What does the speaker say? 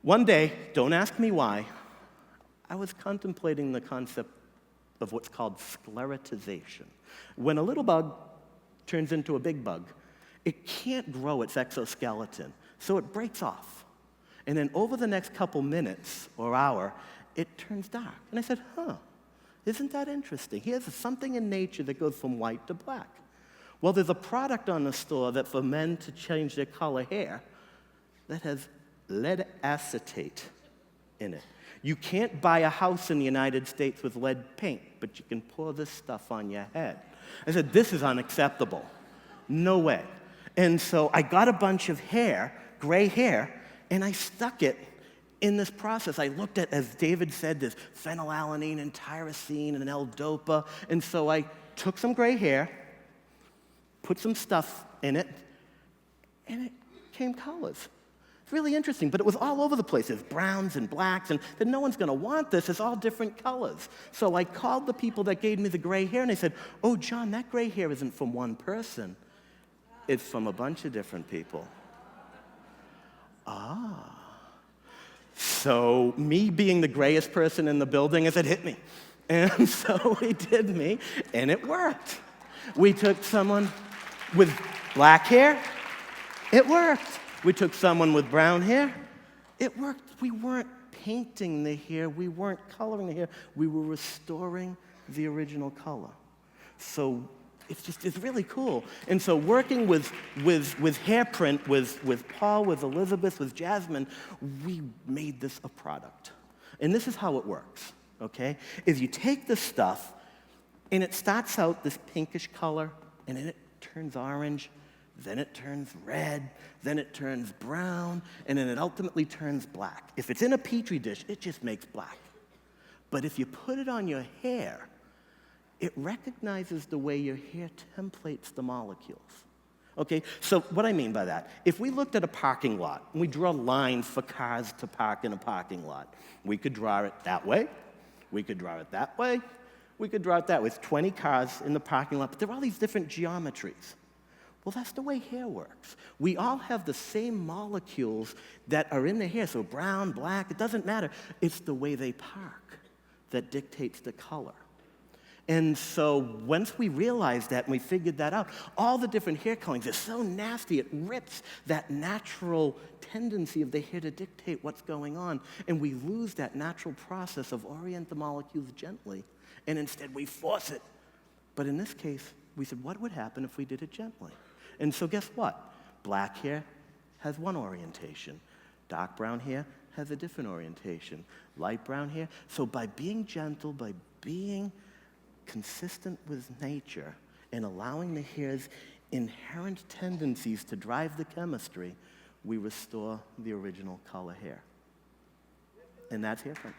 One day, don't ask me why, I was contemplating the concept of what's called sclerotization. When a little bug turns into a big bug, it can't grow its exoskeleton, so it breaks off. And then over the next couple minutes or hour, it turns dark. And I said, isn't that interesting? Here's something in nature that goes from white to black. Well, there's a product on the store that for men to change their color hair that has lead acetate in it. You can't buy a house in the United States with lead paint, but you can pour this stuff on your head. I said, this is unacceptable. No way. And so I got a bunch of hair, gray hair, and I stuck it in this process. I looked at, as David said, this phenylalanine and tyrosine and L-DOPA. And so I took some gray hair, put some stuff in it, and it came colors. It's really interesting, but it was all over the place. There's browns and blacks, and then no one's going to want this. It's all different colors. So I called the people that gave me the gray hair, and they said, oh, John, that gray hair isn't from one person. It's from a bunch of different people. So me being the grayest person in the building, I said, hit me. And so he did me, and it worked. We took someone with black hair. It worked. We took someone with brown hair. It worked. We weren't painting the hair. We weren't coloring the hair. We were restoring the original color. So it's really cool. And so working with Hairprint, with Paul, with Elizabeth, with Jasmine, we made this a product. And this is how it works, okay? Is you take the stuff, and it starts out this pinkish color, and then it turns orange, then it turns red, then it turns brown, and then it ultimately turns black. If it's in a Petri dish, it just makes black. But if you put it on your hair, it recognizes the way your hair templates the molecules. Okay, so what I mean by that, if we looked at a parking lot, and we draw lines for cars to park in a parking lot, we could draw it that way, we could draw it that way, we could draw it that way. It's 20 cars in the parking lot, but there are all these different geometries. Well, that's the way hair works. We all have the same molecules that are in the hair, so brown, black, it doesn't matter. It's the way they park that dictates the color. And so once we realized that and we figured that out, all the different hair colorings are so nasty, it rips that natural tendency of the hair to dictate what's going on, and we lose that natural process of orient the molecules gently, and instead we force it. But in this case, we said, what would happen if we did it gently? And so guess what? Black hair has one orientation. Dark brown hair has a different orientation. Light brown hair. So by being gentle, by being consistent with nature and allowing the hair's inherent tendencies to drive the chemistry, we restore the original color hair. And that's Hairprint.